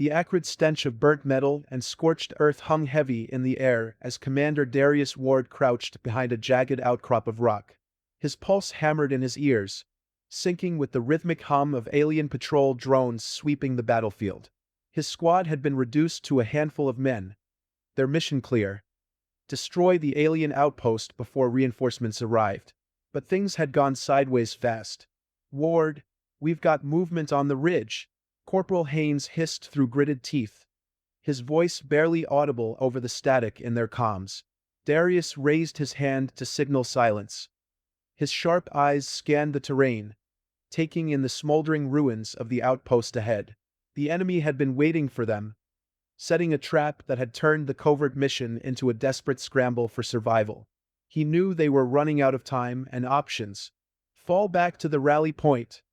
The acrid stench of burnt metal and scorched earth hung heavy in the air as Commander Darius Ward crouched behind a jagged outcrop of rock. His pulse hammered in his ears, syncing with the rhythmic hum of alien patrol drones sweeping the battlefield. His squad had been reduced to a handful of men. Their mission clear: destroy the alien outpost before reinforcements arrived. But things had gone sideways fast. "Ward, we've got movement on the ridge," Corporal Haynes hissed through gritted teeth, his voice barely audible over the static in their comms. Darius raised his hand to signal silence. His sharp eyes scanned the terrain, taking in the smoldering ruins of the outpost ahead. The enemy had been waiting for them, setting a trap that had turned the covert mission into a desperate scramble for survival. He knew they were running out of time and options. "Fall back to the rally point,"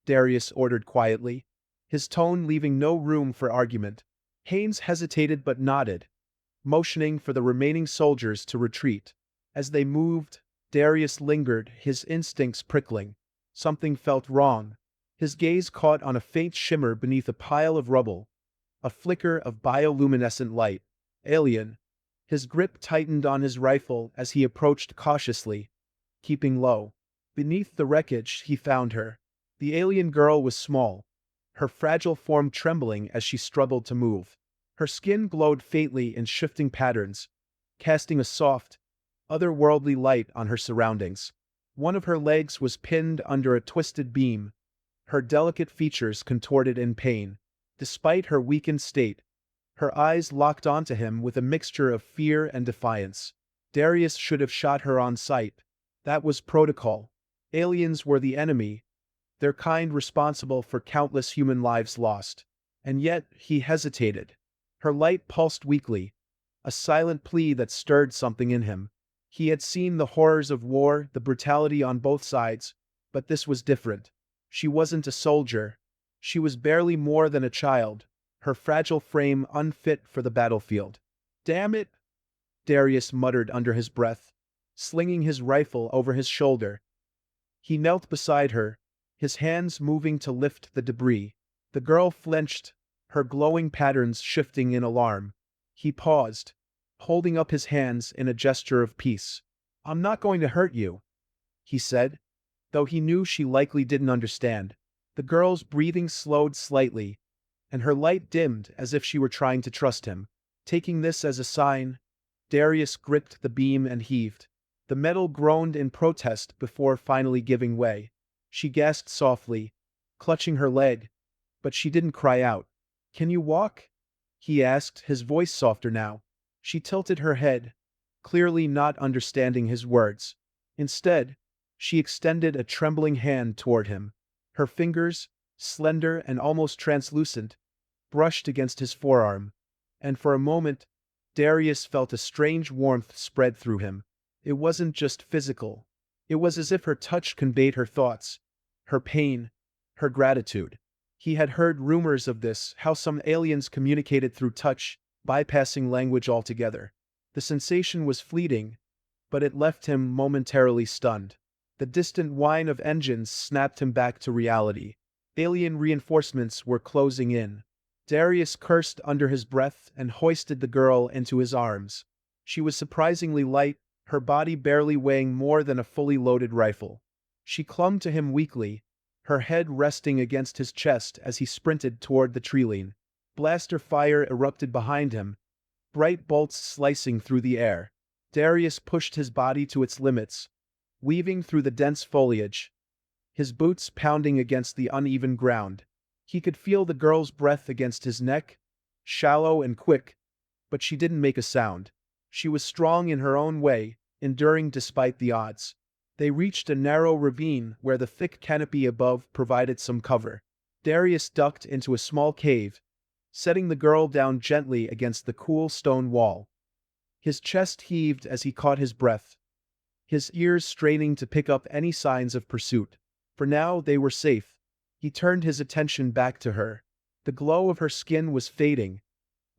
Darius ordered quietly, his tone leaving no room for argument. Haynes hesitated but nodded, motioning for the remaining soldiers to retreat. As they moved, Darius lingered, his instincts prickling. Something felt wrong. His gaze caught on a faint shimmer beneath a pile of rubble, a flicker of bioluminescent light. Alien. His grip tightened on his rifle as he approached cautiously, keeping low. Beneath the wreckage, he found her. The alien girl was small, her fragile form trembling as she struggled to move. Her skin glowed faintly in shifting patterns, casting a soft, otherworldly light on her surroundings. One of her legs was pinned under a twisted beam, her delicate features contorted in pain. Despite her weakened state, her eyes locked onto him with a mixture of fear and defiance. Darius should have shot her on sight. That was protocol. Aliens were the enemy, their kind responsible for countless human lives lost. And yet, he hesitated. Her light pulsed weakly, a silent plea that stirred something in him. He had seen the horrors of war, the brutality on both sides, but this was different. She wasn't a soldier. She was barely more than a child, her fragile frame unfit for the battlefield. "Damn it," Darius muttered under his breath, slinging his rifle over his shoulder. He knelt beside her, his hands moving to lift the debris. The girl flinched, her glowing patterns shifting in alarm. He paused, holding up his hands in a gesture of peace. "I'm not going to hurt you," he said, though he knew she likely didn't understand. The girl's breathing slowed slightly, and her light dimmed as if she were trying to trust him. Taking this as a sign, Darius gripped the beam and heaved. The metal groaned in protest before finally giving way. She gasped softly, clutching her leg, but she didn't cry out. "Can you walk?" he asked, his voice softer now. She tilted her head, clearly not understanding his words. Instead, she extended a trembling hand toward him. Her fingers, slender and almost translucent, brushed against his forearm, and for a moment, Darius felt a strange warmth spread through him. It wasn't just physical. It was as if her touch conveyed her thoughts, her pain, her gratitude. He had heard rumors of this, how some aliens communicated through touch, bypassing language altogether. The sensation was fleeting, but it left him momentarily stunned. The distant whine of engines snapped him back to reality. Alien reinforcements were closing in. Darius cursed under his breath and hoisted the girl into his arms. She was surprisingly light, her body barely weighing more than a fully loaded rifle. She clung to him weakly, her head resting against his chest as he sprinted toward the treeline. Blaster fire erupted behind him, bright bolts slicing through the air. Darius pushed his body to its limits, weaving through the dense foliage, his boots pounding against the uneven ground. He could feel the girl's breath against his neck, shallow and quick, but she didn't make a sound. She was strong in her own way, enduring despite the odds. They reached a narrow ravine where the thick canopy above provided some cover. Darius ducked into a small cave, setting the girl down gently against the cool stone wall. His chest heaved as he caught his breath, his ears straining to pick up any signs of pursuit. For now they were safe. He turned his attention back to her. The glow of her skin was fading,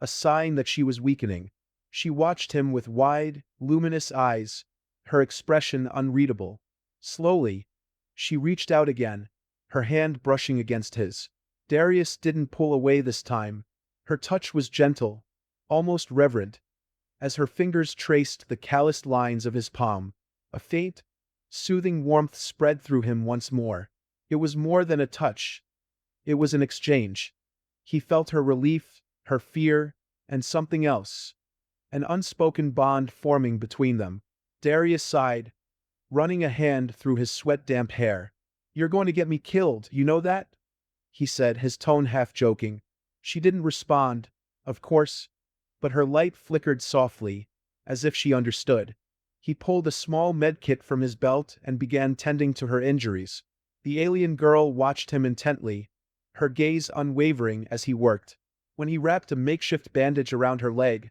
a sign that she was weakening. She watched him with wide, luminous eyes, her expression unreadable. Slowly, she reached out again, her hand brushing against his. Darius didn't pull away this time, Her touch was gentle, almost reverent, as her fingers traced the calloused lines of his palm. A faint, soothing warmth spread through him once more. It was more than a touch. It was an exchange. He felt her relief, her fear, and something else. An unspoken bond forming between them. Darius sighed, running a hand through his sweat-damp hair. "You're going to get me killed, you know that?" he said, his tone half joking. She didn't respond, of course, but her light flickered softly, as if she understood. He pulled a small medkit from his belt and began tending to her injuries. The alien girl watched him intently, her gaze unwavering as he worked. When he wrapped a makeshift bandage around her leg,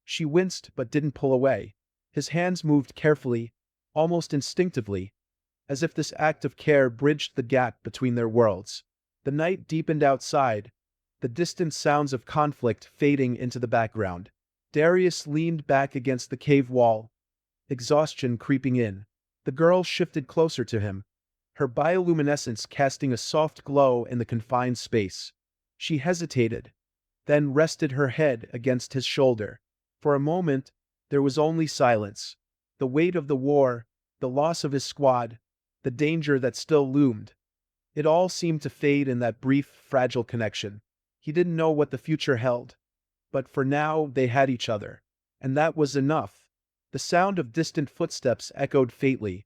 she winced but didn't pull away. His hands moved carefully, almost instinctively, as if this act of care bridged the gap between their worlds. The night deepened outside, the distant sounds of conflict fading into the background. Darius leaned back against the cave wall, exhaustion creeping in. The girl shifted closer to him, her bioluminescence casting a soft glow in the confined space. She hesitated, then rested her head against his shoulder. For a moment, there was only silence. The weight of the war, the loss of his squad, the danger that still loomed. It all seemed to fade in that brief, fragile connection. He didn't know what the future held, but for now they had each other. And that was enough. The sound of distant footsteps echoed faintly,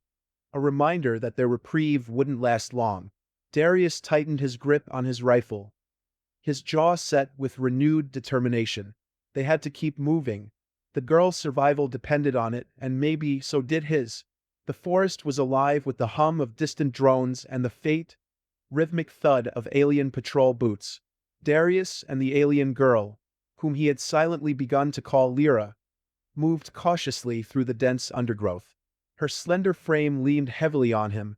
a reminder that their reprieve wouldn't last long. Darius tightened his grip on his rifle, his jaw set with renewed determination. They had to keep moving. The girl's survival depended on it, and maybe so did his. The forest was alive with the hum of distant drones and the faint, rhythmic thud of alien patrol boots. Darius and the alien girl, whom he had silently begun to call Lyra, moved cautiously through the dense undergrowth. Her slender frame leaned heavily on him,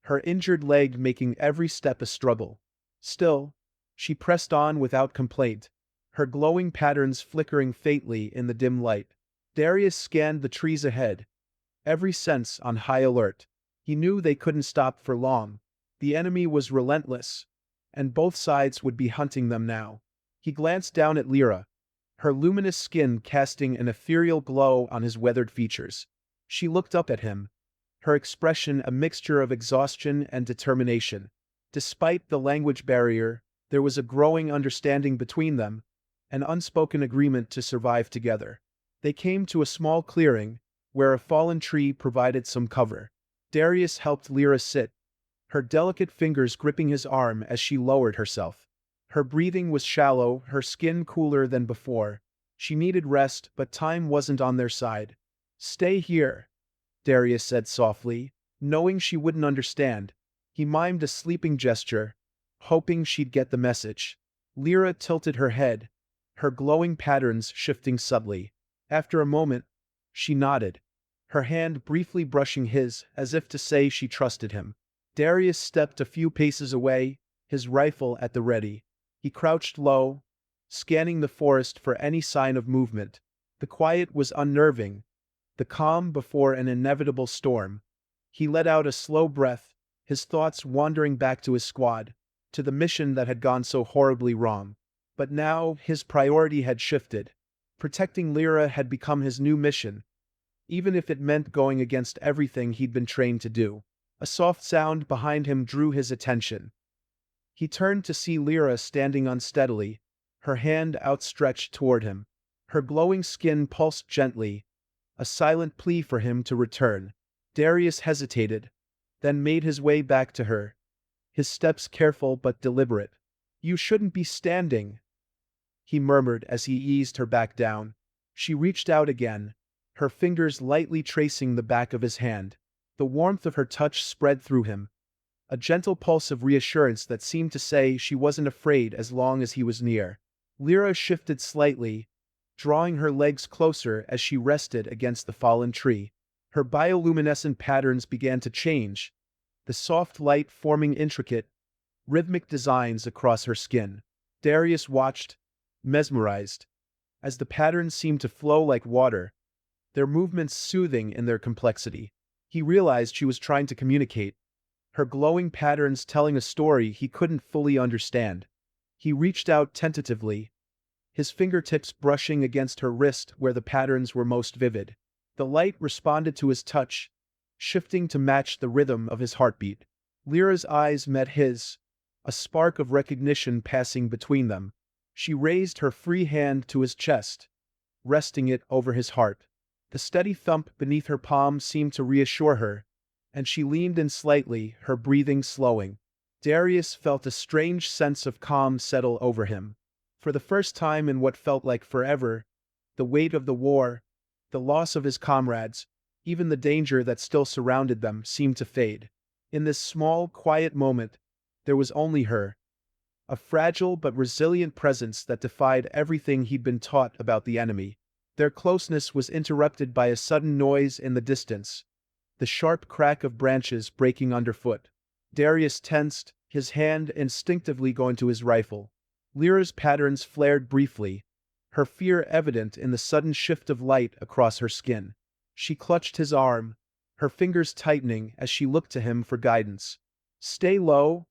her injured leg making every step a struggle. Still, she pressed on without complaint, her glowing patterns flickering faintly in the dim light. Darius scanned the trees ahead, every sense on high alert. He knew they couldn't stop for long. The enemy was relentless, and both sides would be hunting them now. He glanced down at Lyra, her luminous skin casting an ethereal glow on his weathered features. She looked up at him, her expression a mixture of exhaustion and determination. Despite the language barrier, there was a growing understanding between them, an unspoken agreement to survive together. They came to a small clearing, where a fallen tree provided some cover. Darius helped Lyra sit, her delicate fingers gripping his arm as she lowered herself. Her breathing was shallow, her skin cooler than before. She needed rest, but time wasn't on their side. "Stay here," Darius said softly, knowing she wouldn't understand. He mimed a sleeping gesture, hoping she'd get the message. Lyra tilted her head, her glowing patterns shifting subtly. After a moment, she nodded, her hand briefly brushing his as if to say she trusted him. Darius stepped a few paces away, his rifle at the ready. He crouched low, scanning the forest for any sign of movement. The quiet was unnerving, the calm before an inevitable storm. He let out a slow breath, his thoughts wandering back to his squad, to the mission that had gone so horribly wrong. But now his priority had shifted. Protecting Lyra had become his new mission, even if it meant going against everything he'd been trained to do. A soft sound behind him drew his attention. He turned to see Lyra standing unsteadily, her hand outstretched toward him. Her glowing skin pulsed gently, a silent plea for him to return. Darius hesitated, then made his way back to her, his steps careful but deliberate. "You shouldn't be standing," he murmured as he eased her back down. She reached out again, her fingers lightly tracing the back of his hand. The warmth of her touch spread through him, a gentle pulse of reassurance that seemed to say she wasn't afraid as long as he was near. Lyra shifted slightly, drawing her legs closer as she rested against the fallen tree. Her bioluminescent patterns began to change, the soft light forming intricate, rhythmic designs across her skin. Darius watched, mesmerized, as the patterns seemed to flow like water, their movements soothing in their complexity. He realized she was trying to communicate, her glowing patterns telling a story he couldn't fully understand. He reached out tentatively, his fingertips brushing against her wrist where the patterns were most vivid. The light responded to his touch, shifting to match the rhythm of his heartbeat. Lyra's eyes met his, a spark of recognition passing between them. She raised her free hand to his chest, resting it over his heart. The steady thump beneath her palm seemed to reassure her, and she leaned in slightly, her breathing slowing. Darius felt a strange sense of calm settle over him. For the first time in what felt like forever, the weight of the war, the loss of his comrades, even the danger that still surrounded them seemed to fade. In this small, quiet moment, there was only her, a fragile but resilient presence that defied everything he'd been taught about the enemy. Their closeness was interrupted by a sudden noise in the distance, the sharp crack of branches breaking underfoot. Darius tensed, his hand instinctively going to his rifle. Lyra's patterns flared briefly, her fear evident in the sudden shift of light across her skin. She clutched his arm, her fingers tightening as she looked to him for guidance. "Stay low,"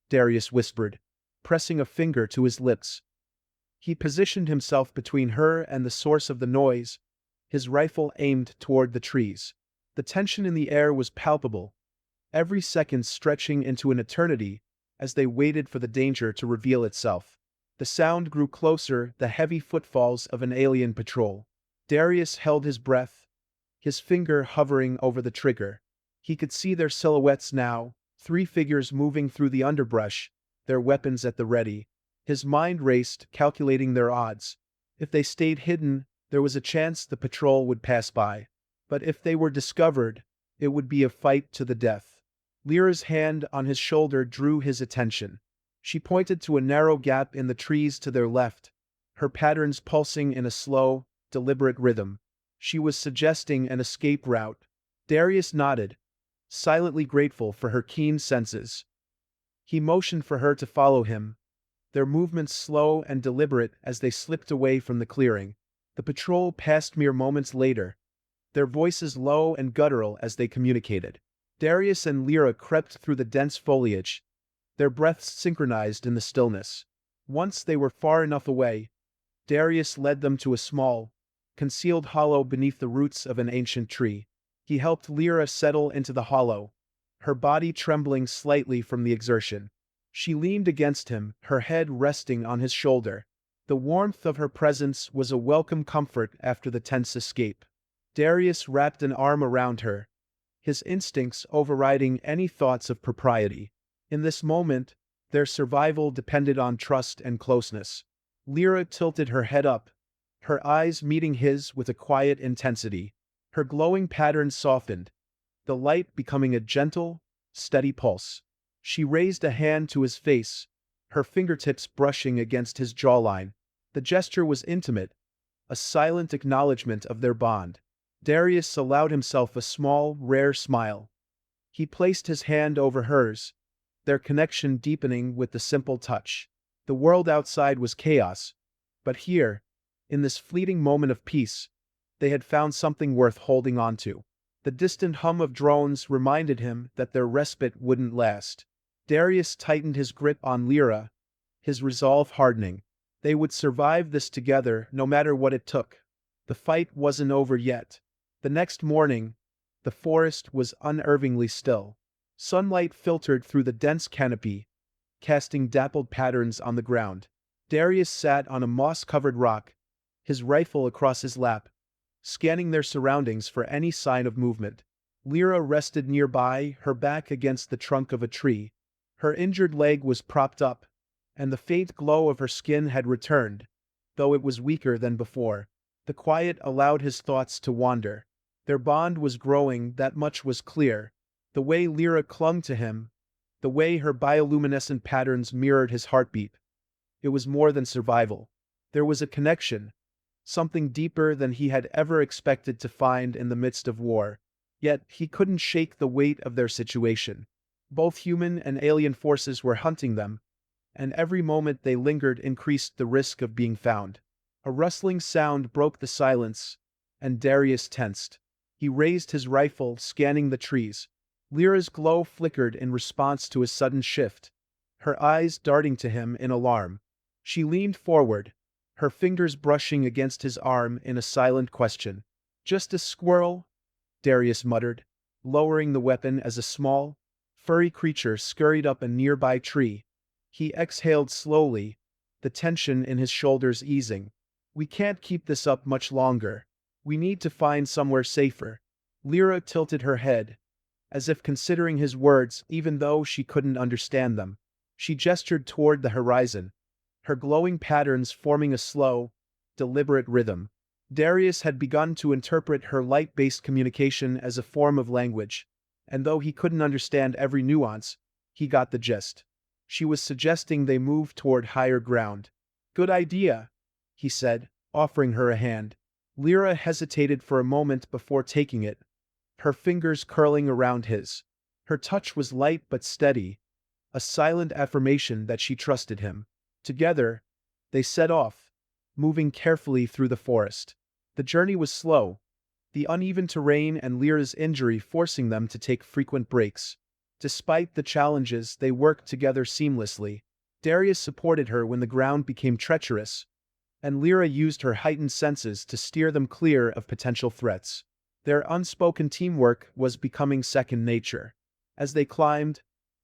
Darius whispered, pressing a finger to his lips. He positioned himself between her and the source of the noise, his rifle aimed toward the trees. The tension in the air was palpable, every second stretching into an eternity as they waited for the danger to reveal itself. The sound grew closer, the heavy footfalls of an alien patrol. Darius held his breath, his finger hovering over the trigger. He could see their silhouettes now, three figures moving through the underbrush, their weapons at the ready. His mind raced, calculating their odds. If they stayed hidden, there was a chance the patrol would pass by. But if they were discovered, it would be a fight to the death. Lyra's hand on his shoulder drew his attention. She pointed to a narrow gap in the trees to their left, her patterns pulsing in a slow, deliberate rhythm. She was suggesting an escape route. Darius nodded, silently grateful for her keen senses. He motioned for her to follow him, their movements slow and deliberate as they slipped away from the clearing. The patrol passed mere moments later, their voices low and guttural as they communicated. Darius and Lyra crept through the dense foliage, their breaths synchronized in the stillness. Once they were far enough away, Darius led them to a small, concealed hollow beneath the roots of an ancient tree. He helped Lyra settle into the hollow, her body trembling slightly from the exertion. She leaned against him, her head resting on his shoulder. The warmth of her presence was a welcome comfort after the tense escape. Darius wrapped an arm around her, his instincts overriding any thoughts of propriety. In this moment, their survival depended on trust and closeness. Lyra tilted her head up, her eyes meeting his with a quiet intensity. Her glowing pattern softened, the light becoming a gentle, steady pulse. She raised a hand to his face, her fingertips brushing against his jawline. The gesture was intimate, a silent acknowledgement of their bond. Darius allowed himself a small, rare smile. He placed his hand over hers, their connection deepening with the simple touch. The world outside was chaos, but here, in this fleeting moment of peace, they had found something worth holding on to. The distant hum of drones reminded him that their respite wouldn't last. Darius tightened his grip on Lyra, his resolve hardening. They would survive this together no matter what it took. The fight wasn't over yet. The next morning, the forest was unervingly still. Sunlight filtered through the dense canopy, casting dappled patterns on the ground. Darius sat on a moss-covered rock, his rifle across his lap, scanning their surroundings for any sign of movement. Lyra rested nearby, her back against the trunk of a tree. Her injured leg was propped up, and the faint glow of her skin had returned, though it was weaker than before. The quiet allowed his thoughts to wander. Their bond was growing, that much was clear. The way Lyra clung to him, the way her bioluminescent patterns mirrored his heartbeat. It was more than survival. There was a connection, something deeper than he had ever expected to find in the midst of war. Yet he couldn't shake the weight of their situation. Both human and alien forces were hunting them, and every moment they lingered increased the risk of being found. A rustling sound broke the silence, and Darius tensed. He raised his rifle, scanning the trees. Lyra's glow flickered in response to his sudden shift, her eyes darting to him in alarm. She leaned forward, her fingers brushing against his arm in a silent question. "Just a squirrel," Darius muttered, lowering the weapon as a small, furry creature scurried up a nearby tree. He exhaled slowly, the tension in his shoulders easing. "We can't keep this up much longer. We need to find somewhere safer." Lyra tilted her head, as if considering his words even though she couldn't understand them. She gestured toward the horizon, her glowing patterns forming a slow, deliberate rhythm. Darius had begun to interpret her light-based communication as a form of language, and though he couldn't understand every nuance, he got the gist. She was suggesting they move toward higher ground. "Good idea," he said, offering her a hand. Lyra hesitated for a moment before taking it, her fingers curling around his. Her touch was light but steady, a silent affirmation that she trusted him. Together, they set off, moving carefully through the forest. The journey was slow, the uneven terrain and Lyra's injury forcing them to take frequent breaks. Despite the challenges, they worked together seamlessly. Darius supported her when the ground became treacherous, and Lyra used her heightened senses to steer them clear of potential threats. Their unspoken teamwork was becoming second nature. As they climbed,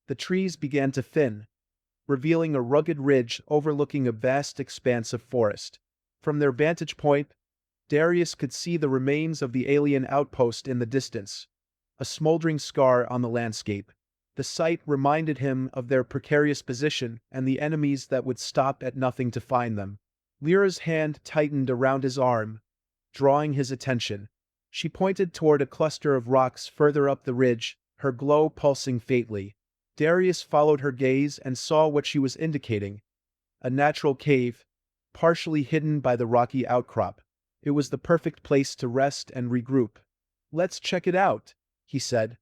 the trees began to thin, revealing a rugged ridge overlooking a vast expanse of forest. From their vantage point, Darius could see the remains of the alien outpost in the distance, a smoldering scar on the landscape. The sight reminded him of their precarious position and the enemies that would stop at nothing to find them. Lyra's hand tightened around his arm, drawing his attention. She pointed toward a cluster of rocks further up the ridge, her glow pulsing faintly. Darius followed her gaze and saw what she was indicating: a natural cave, partially hidden by the rocky outcrop. It was the perfect place to rest and regroup. "Let's check it out," he said,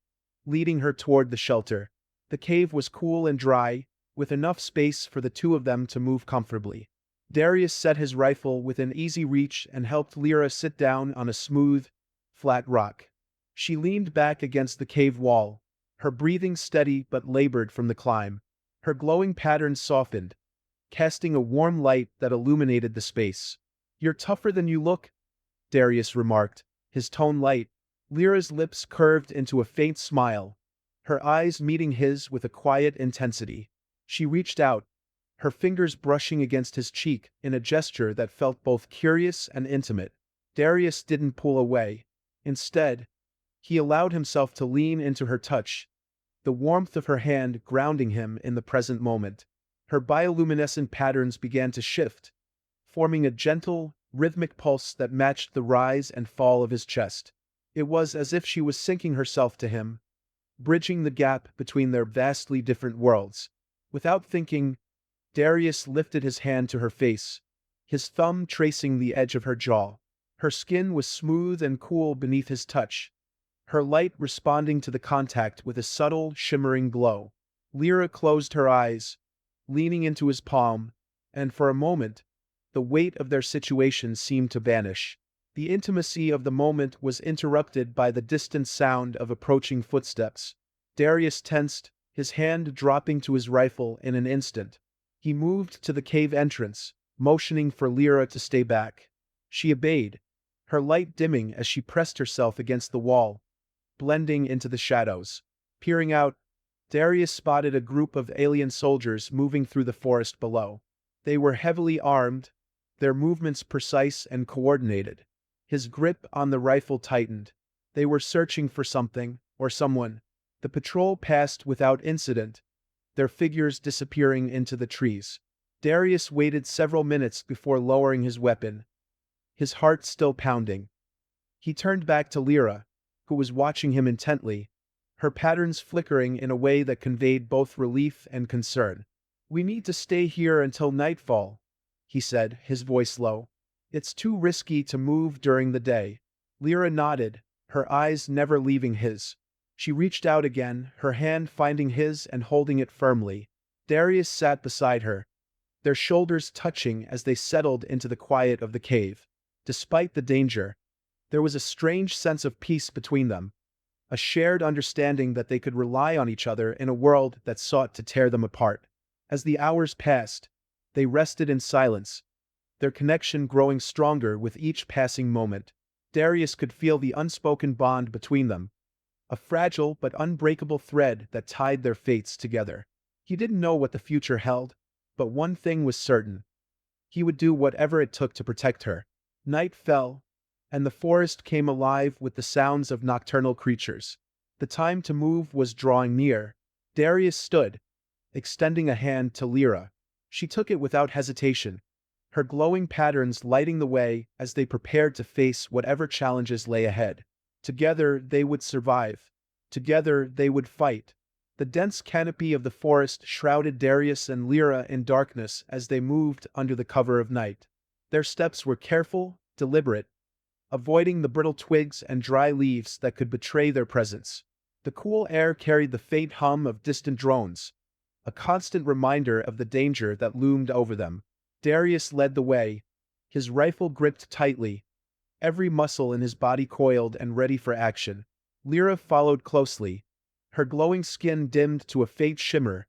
leading her toward the shelter. The cave was cool and dry, with enough space for the two of them to move comfortably. Darius set his rifle within easy reach and helped Lyra sit down on a smooth, flat rock. She leaned back against the cave wall, her breathing steady but labored from the climb. Her glowing patterns softened, casting a warm light that illuminated the space. "You're tougher than you look," Darius remarked, his tone light. Lyra's lips curved into a faint smile, her eyes meeting his with a quiet intensity. She reached out, her fingers brushing against his cheek in a gesture that felt both curious and intimate. Darius didn't pull away. Instead, he allowed himself to lean into her touch, the warmth of her hand grounding him in the present moment. Her bioluminescent patterns began to shift, forming a gentle, rhythmic pulse that matched the rise and fall of his chest. It was as if she was sinking herself to him, bridging the gap between their vastly different worlds. Without thinking, Darius lifted his hand to her face, his thumb tracing the edge of her jaw. Her skin was smooth and cool beneath his touch, her light responding to the contact with a subtle, shimmering glow. Lyra closed her eyes, leaning into his palm, and for a moment, the weight of their situation seemed to vanish. The intimacy of the moment was interrupted by the distant sound of approaching footsteps. Darius tensed, his hand dropping to his rifle in an instant. He moved to the cave entrance, motioning for Lyra to stay back. She obeyed, her light dimming as she pressed herself against the wall, blending into the shadows. Peering out, Darius spotted a group of alien soldiers moving through the forest below. They were heavily armed, their movements precise and coordinated. His grip on the rifle tightened. They were searching for something, or someone. The patrol passed without incident, their figures disappearing into the trees. Darius waited several minutes before lowering his weapon, his heart still pounding. He turned back to Lyra, who was watching him intently, her patterns flickering in a way that conveyed both relief and concern. "We need to stay here until nightfall," he said, his voice low. "It's too risky to move during the day." Lyra nodded, her eyes never leaving his. She reached out again, her hand finding his and holding it firmly. Darius sat beside her, their shoulders touching as they settled into the quiet of the cave. Despite the danger, there was a strange sense of peace between them, a shared understanding that they could rely on each other in a world that sought to tear them apart. As the hours passed, they rested in silence, their connection growing stronger with each passing moment. Darius could feel the unspoken bond between them, a fragile but unbreakable thread that tied their fates together. He didn't know what the future held, but one thing was certain. He would do whatever it took to protect her. Night fell, and the forest came alive with the sounds of nocturnal creatures. The time to move was drawing near. Darius stood, extending a hand to Lyra. She took it without hesitation, her glowing patterns lighting the way as they prepared to face whatever challenges lay ahead. Together they would survive. Together they would fight. The dense canopy of the forest shrouded Darius and Lyra in darkness as they moved under the cover of night. Their steps were careful, deliberate, avoiding the brittle twigs and dry leaves that could betray their presence. The cool air carried the faint hum of distant drones, a constant reminder of the danger that loomed over them. Darius led the way, his rifle gripped tightly, every muscle in his body coiled and ready for action. Lyra followed closely, her glowing skin dimmed to a faint shimmer,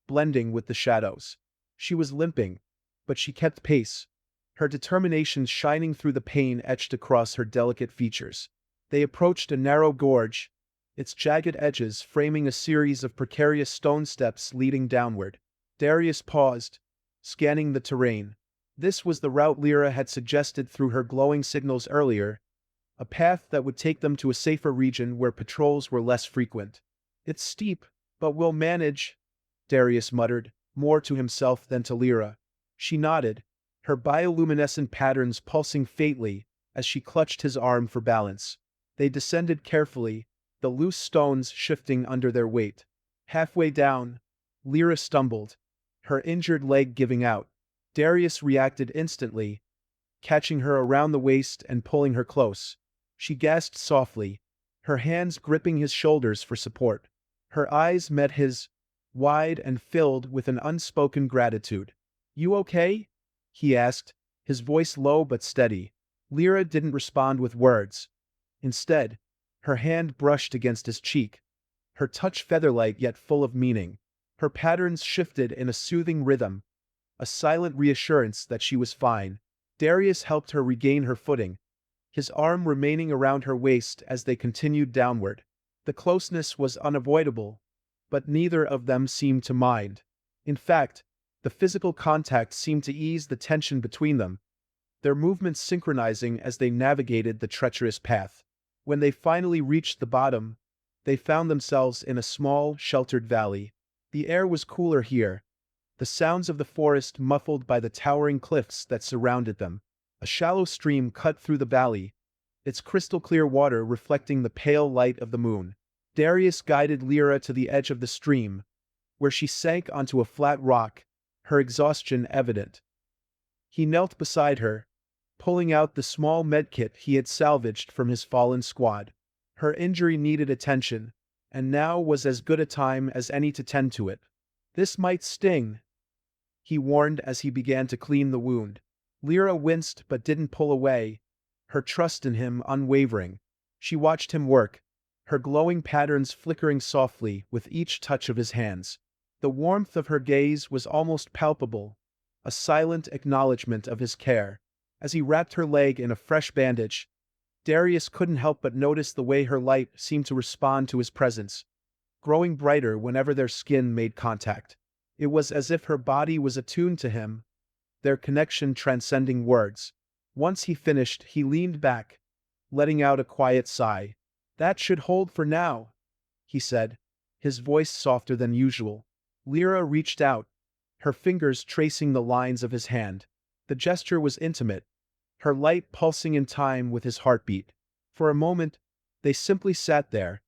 blending with the shadows. She was limping, but she kept pace, her determination shining through the pain etched across her delicate features. They approached a narrow gorge, its jagged edges framing a series of precarious stone steps leading downward. Darius paused, scanning the terrain. This was the route Lyra had suggested through her glowing signals earlier, a path that would take them to a safer region where patrols were less frequent. "It's steep, but we'll manage," Darius muttered, more to himself than to Lyra. She nodded, her bioluminescent patterns pulsing faintly as she clutched his arm for balance. They descended carefully, the loose stones shifting under their weight. Halfway down, Lyra stumbled, her injured leg giving out. Darius reacted instantly, catching her around the waist and pulling her close. She gasped softly, her hands gripping his shoulders for support. Her eyes met his, wide and filled with an unspoken gratitude. "You okay?" he asked, his voice low but steady. Lyra didn't respond with words. Instead, her hand brushed against his cheek, her touch feather-light yet full of meaning. Her patterns shifted in a soothing rhythm, a silent reassurance that she was fine. Darius helped her regain her footing, his arm remaining around her waist as they continued downward. The closeness was unavoidable, but neither of them seemed to mind. In fact, the physical contact seemed to ease the tension between them, their movements synchronizing as they navigated the treacherous path. When they finally reached the bottom, they found themselves in a small, sheltered valley. The air was cooler here, the sounds of the forest muffled by the towering cliffs that surrounded them. A shallow stream cut through the valley, its crystal-clear water reflecting the pale light of the moon. Darius guided Lyra to the edge of the stream, where she sank onto a flat rock, her exhaustion evident. He knelt beside her, pulling out the small medkit he had salvaged from his fallen squad. Her injury needed attention, and now was as good a time as any to tend to it. "This might sting," he warned as he began to clean the wound. Lyra winced but didn't pull away, her trust in him unwavering. She watched him work, her glowing patterns flickering softly with each touch of his hands. The warmth of her gaze was almost palpable, a silent acknowledgement of his care. As he wrapped her leg in a fresh bandage, Darius couldn't help but notice the way her light seemed to respond to his presence, growing brighter whenever their skin made contact. It was as if her body was attuned to him, their connection transcending words. Once he finished, he leaned back, letting out a quiet sigh. "That should hold for now," he said, his voice softer than usual. Lyra reached out, her fingers tracing the lines of his hand. The gesture was intimate, her light pulsing in time with his heartbeat. For a moment, they simply sat there,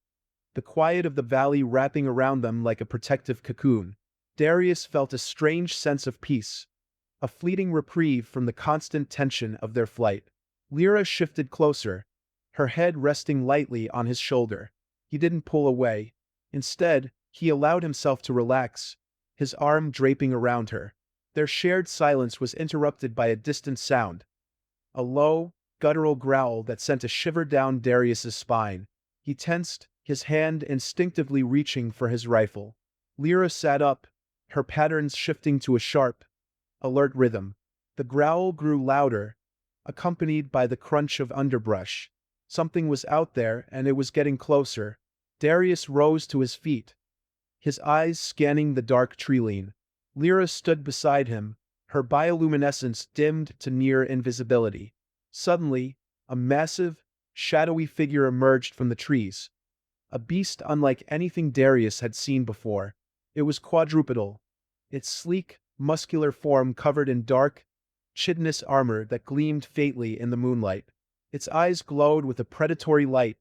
the quiet of the valley wrapping around them like a protective cocoon. Darius felt a strange sense of peace, a fleeting reprieve from the constant tension of their flight. Lyra shifted closer, her head resting lightly on his shoulder. He didn't pull away. Instead, he allowed himself to relax, his arm draping around her. Their shared silence was interrupted by a distant sound, a low, guttural growl that sent a shiver down Darius's spine. He tensed, his hand instinctively reaching for his rifle. Lyra sat up, her patterns shifting to a sharp, alert rhythm. The growl grew louder, accompanied by the crunch of underbrush. Something was out there and it was getting closer. Darius rose to his feet, his eyes scanning the dark treeline. Lyra stood beside him, her bioluminescence dimmed to near invisibility. Suddenly, a massive, shadowy figure emerged from the trees. A beast unlike anything Darius had seen before. It was quadrupedal, its sleek, muscular form covered in dark, chitinous armor that gleamed faintly in the moonlight. Its eyes glowed with a predatory light,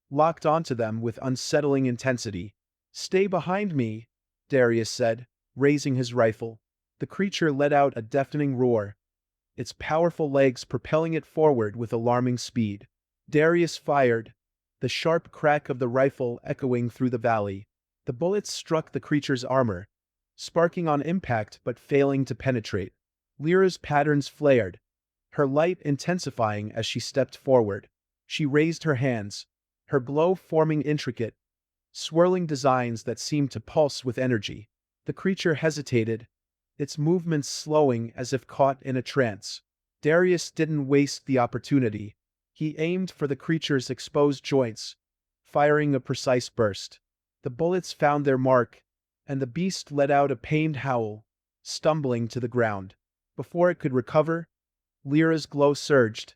locked onto them with unsettling intensity. "Stay behind me," Darius said, raising his rifle. The creature let out a deafening roar, its powerful legs propelling it forward with alarming speed. Darius fired, the sharp crack of the rifle echoing through the valley. The bullets struck the creature's armor, sparking on impact but failing to penetrate. Lyra's patterns flared, her light intensifying as she stepped forward. She raised her hands, her glow forming intricate, swirling designs that seemed to pulse with energy. The creature hesitated, its movements slowing as if caught in a trance. Darius didn't waste the opportunity. He aimed for the creature's exposed joints, firing a precise burst. The bullets found their mark, and the beast let out a pained howl, stumbling to the ground. Before it could recover, Lyra's glow surged,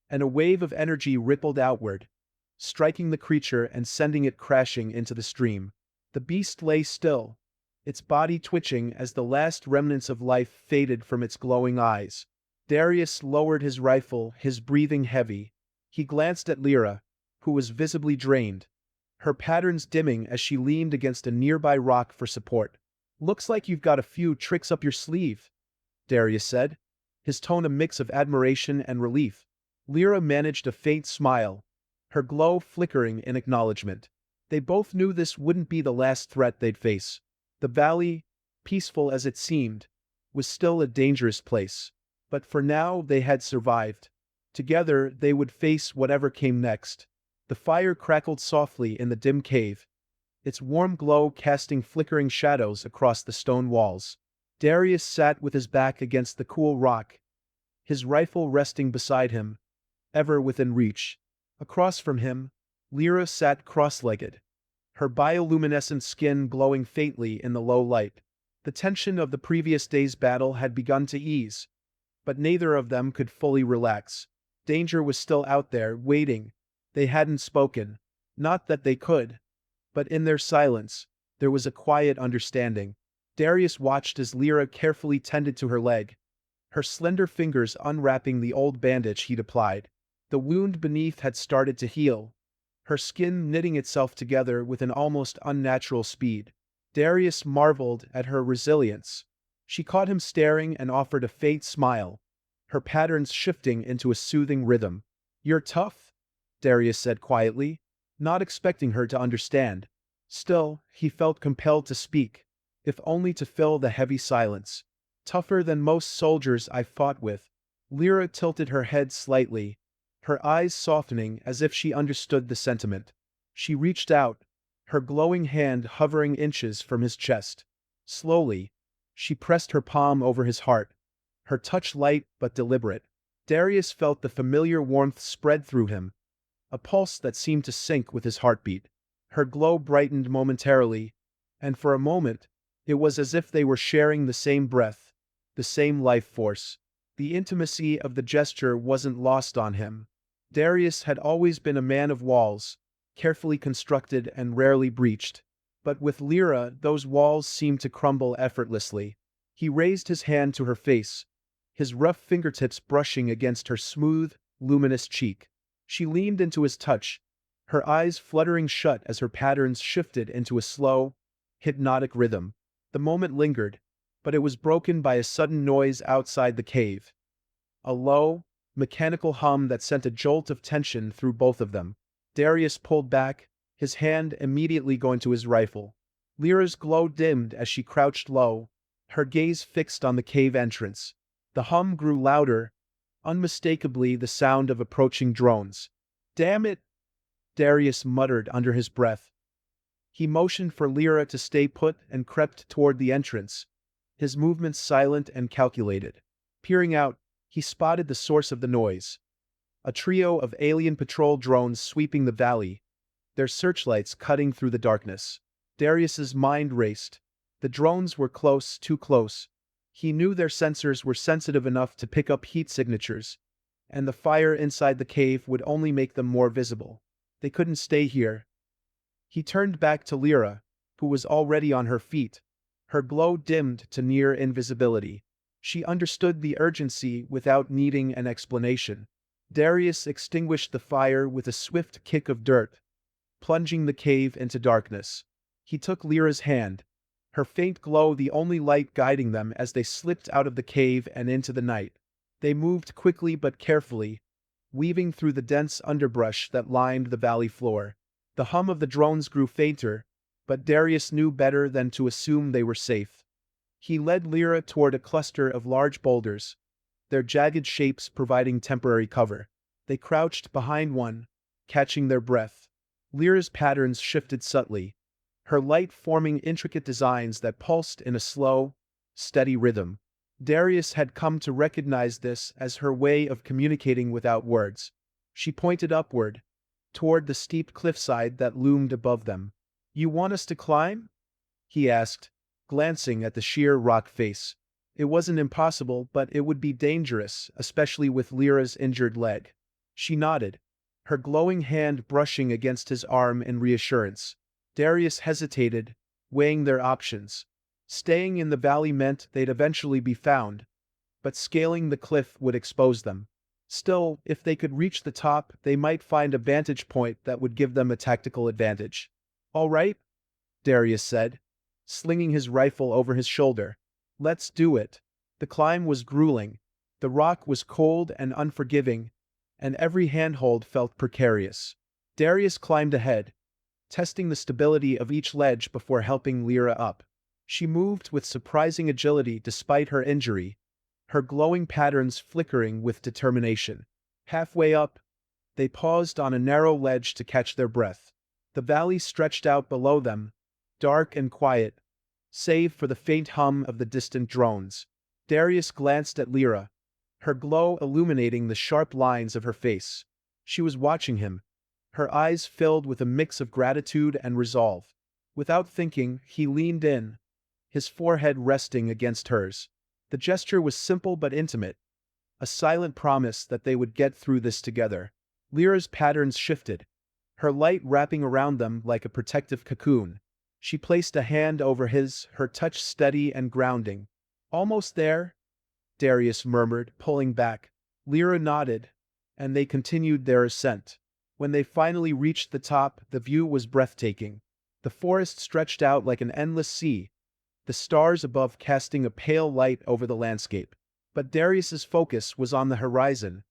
and a wave of energy rippled outward, striking the creature and sending it crashing into the stream. The beast lay still, its body twitching as the last remnants of life faded from its glowing eyes. Darius lowered his rifle, his breathing heavy. He glanced at Lyra, who was visibly drained, her patterns dimming as she leaned against a nearby rock for support. "Looks like you've got a few tricks up your sleeve," Darius said, his tone a mix of admiration and relief. Lyra managed a faint smile, her glow flickering in acknowledgement. They both knew this wouldn't be the last threat they'd face. The valley, peaceful as it seemed, was still a dangerous place. But for now they had survived. Together they would face whatever came next. The fire crackled softly in the dim cave, its warm glow casting flickering shadows across the stone walls. Darius sat with his back against the cool rock, his rifle resting beside him, ever within reach. Across from him, Lyra sat cross-legged, her bioluminescent skin glowing faintly in the low light. The tension of the previous day's battle had begun to ease, but neither of them could fully relax. Danger was still out there, waiting. They hadn't spoken. Not that they could. But in their silence, there was a quiet understanding. Darius watched as Lyra carefully tended to her leg, her slender fingers unwrapping the old bandage he'd applied. The wound beneath had started to heal, her skin knitting itself together with an almost unnatural speed. Darius marveled at her resilience. She caught him staring and offered a faint smile, her patterns shifting into a soothing rhythm. "You're tough," Darius said quietly, not expecting her to understand. Still, he felt compelled to speak, if only to fill the heavy silence. "Tougher than most soldiers I've fought with." Lyra tilted her head slightly, her eyes softening as if she understood the sentiment. She reached out, her glowing hand hovering inches from his chest. Slowly, she pressed her palm over his heart, her touch light but deliberate. Darius felt the familiar warmth spread through him, a pulse that seemed to sync with his heartbeat. Her glow brightened momentarily, and for a moment, it was as if they were sharing the same breath, the same life force. The intimacy of the gesture wasn't lost on him. Darius had always been a man of walls, carefully constructed and rarely breached. But with Lyra, those walls seemed to crumble effortlessly. He raised his hand to her face, his rough fingertips brushing against her smooth, luminous cheek. She leaned into his touch, her eyes fluttering shut as her patterns shifted into a slow, hypnotic rhythm. The moment lingered, but it was broken by a sudden noise outside the cave. A low, mechanical hum that sent a jolt of tension through both of them. Darius pulled back, his hand immediately going to his rifle. Lyra's glow dimmed as she crouched low, her gaze fixed on the cave entrance. The hum grew louder, unmistakably the sound of approaching drones. "Damn it!" Darius muttered under his breath. He motioned for Lyra to stay put and crept toward the entrance, his movements silent and calculated. Peering out, he spotted the source of the noise. A trio of alien patrol drones sweeping the valley, their searchlights cutting through the darkness. Darius's mind raced. The drones were close, too close. He knew their sensors were sensitive enough to pick up heat signatures, and the fire inside the cave would only make them more visible. They couldn't stay here. He turned back to Lyra, who was already on her feet. Her glow dimmed to near invisibility. She understood the urgency without needing an explanation. Darius extinguished the fire with a swift kick of dirt, plunging the cave into darkness. He took Lyra's hand, her faint glow the only light guiding them as they slipped out of the cave and into the night. They moved quickly but carefully, weaving through the dense underbrush that lined the valley floor. The hum of the drones grew fainter, but Darius knew better than to assume they were safe. He led Lyra toward a cluster of large boulders, their jagged shapes providing temporary cover. They crouched behind one, catching their breath. Lyra's patterns shifted subtly, her light forming intricate designs that pulsed in a slow, steady rhythm. Darius had come to recognize this as her way of communicating without words. She pointed upward, toward the steep cliffside that loomed above them. "You want us to climb?" he asked, glancing at the sheer rock face. It wasn't impossible, but it would be dangerous, especially with Lyra's injured leg. She nodded, her glowing hand brushing against his arm in reassurance. Darius hesitated, weighing their options. Staying in the valley meant they'd eventually be found, but scaling the cliff would expose them. Still, if they could reach the top, they might find a vantage point that would give them a tactical advantage. "All right," Darius said, slinging his rifle over his shoulder. "Let's do it." The climb was grueling. The rock was cold and unforgiving, and every handhold felt precarious. Darius climbed ahead, testing the stability of each ledge before helping Lyra up. She moved with surprising agility despite her injury, her glowing patterns flickering with determination. Halfway up, they paused on a narrow ledge to catch their breath. The valley stretched out below them, dark and quiet, save for the faint hum of the distant drones. Darius glanced at Lyra, her glow illuminating the sharp lines of her face. She was watching him, her eyes filled with a mix of gratitude and resolve. Without thinking, he leaned in, his forehead resting against hers. The gesture was simple but intimate, a silent promise that they would get through this together. Lyra's patterns shifted, her light wrapping around them like a protective cocoon. She placed a hand over his, her touch steady and grounding. "Almost there?" Darius murmured, pulling back. Lyra nodded, and they continued their ascent. When they finally reached the top, the view was breathtaking. The forest stretched out like an endless sea, the stars above casting a pale light over the landscape. But Darius's focus was on the horizon,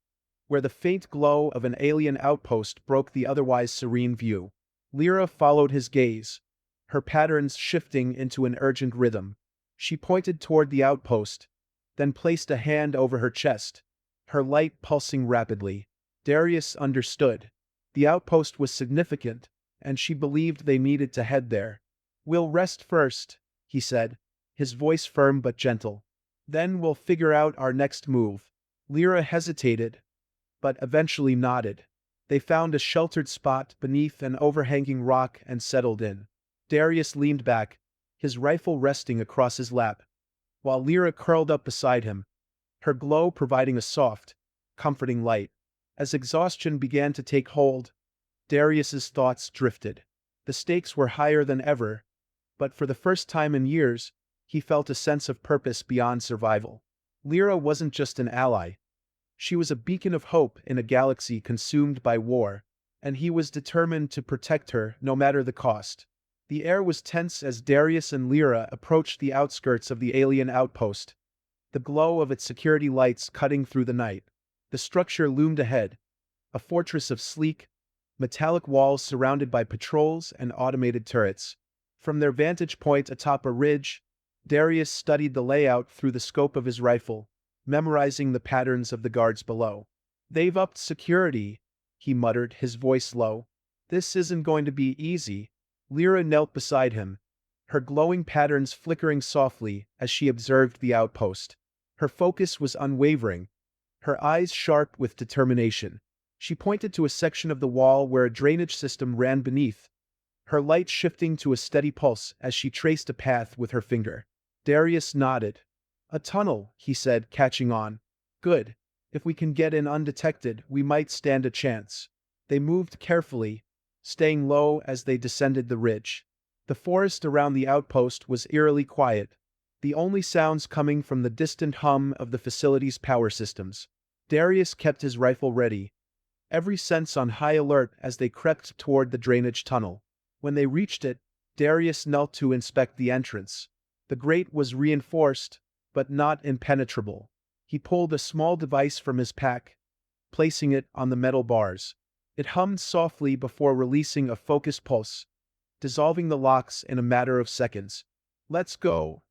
where the faint glow of an alien outpost broke the otherwise serene view. Lyra followed his gaze, her patterns shifting into an urgent rhythm. She pointed toward the outpost, then placed a hand over her chest, her light pulsing rapidly. Darius understood. The outpost was significant, and she believed they needed to head there. "We'll rest first," he said, his voice firm but gentle. "Then we'll figure out our next move." Lyra hesitated, but eventually nodded. They found a sheltered spot beneath an overhanging rock and settled in. Darius leaned back, his rifle resting across his lap, while Lyra curled up beside him, her glow providing a soft, comforting light. As exhaustion began to take hold, Darius's thoughts drifted. The stakes were higher than ever, but for the first time in years, he felt a sense of purpose beyond survival. Lyra wasn't just an ally. She was a beacon of hope in a galaxy consumed by war, and he was determined to protect her no matter the cost. The air was tense as Darius and Lyra approached the outskirts of the alien outpost, the glow of its security lights cutting through the night. The structure loomed ahead, a fortress of sleek, metallic walls surrounded by patrols and automated turrets. From their vantage point atop a ridge, Darius studied the layout through the scope of his rifle, memorizing the patterns of the guards below. "They've upped security," he muttered, his voice low. "This isn't going to be easy." Lyra knelt beside him, her glowing patterns flickering softly as she observed the outpost. Her focus was unwavering, her eyes sharp with determination. She pointed to a section of the wall where a drainage system ran beneath, her light shifting to a steady pulse as she traced a path with her finger. Darius nodded. "A tunnel," he said, catching on. "Good. If we can get in undetected, we might stand a chance." They moved carefully, staying low as they descended the ridge. The forest around the outpost was eerily quiet, the only sounds coming from the distant hum of the facility's power systems. Darius kept his rifle ready, every sense on high alert as they crept toward the drainage tunnel. When they reached it, Darius knelt to inspect the entrance. The grate was reinforced, but not impenetrable. He pulled a small device from his pack, placing it on the metal bars. It hummed softly before releasing a focused pulse, dissolving the locks in a matter of seconds. "Let's go,"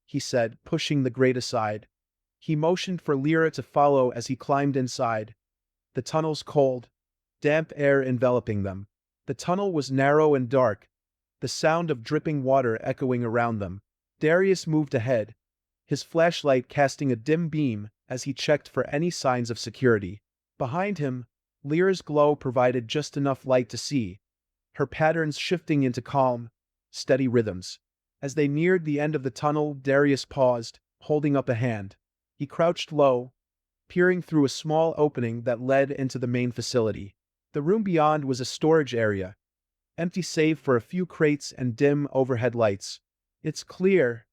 he said, pushing the grate aside. He motioned for Lyra to follow as he climbed inside, the tunnel's cold, damp air enveloping them. The tunnel was narrow and dark, the sound of dripping water echoing around them. Darius moved ahead, his flashlight casting a dim beam as he checked for any signs of security. Behind him, Lyra's glow provided just enough light to see, her patterns shifting into calm, steady rhythms. As they neared the end of the tunnel, Darius paused, holding up a hand. He crouched low, peering through a small opening that led into the main facility. The room beyond was a storage area, empty save for a few crates and dim overhead lights. "It's clear,"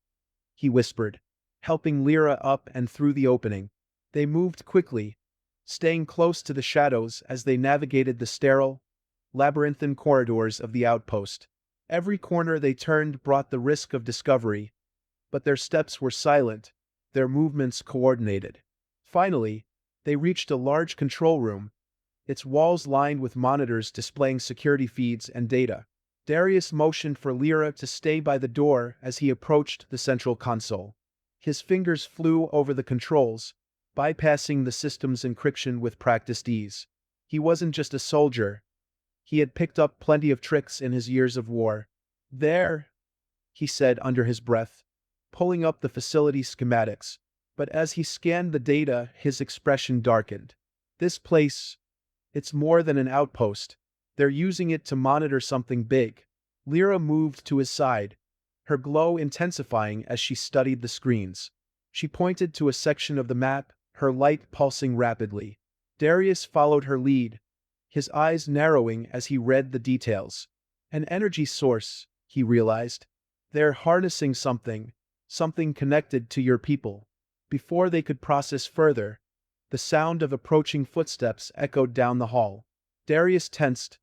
he whispered, helping Lyra up and through the opening. They moved quickly, staying close to the shadows as they navigated the sterile, labyrinthine corridors of the outpost. Every corner they turned brought the risk of discovery, but their steps were silent, their movements coordinated. Finally, they reached a large control room, its walls lined with monitors displaying security feeds and data. Darius motioned for Lyra to stay by the door as he approached the central console. His fingers flew over the controls, bypassing the system's encryption with practiced ease. He wasn't just a soldier. He had picked up plenty of tricks in his years of war. "There," he said under his breath, pulling up the facility schematics. But as he scanned the data, his expression darkened. "This place, it's more than an outpost. They're using it to monitor something big." Lyra moved to his side, her glow intensifying as she studied the screens. She pointed to a section of the map, her light pulsing rapidly. Darius followed her lead, his eyes narrowing as he read the details. "An energy source," he realized. "They're harnessing something connected to your people." Before they could process further, the sound of approaching footsteps echoed down the hall. Darius tensed,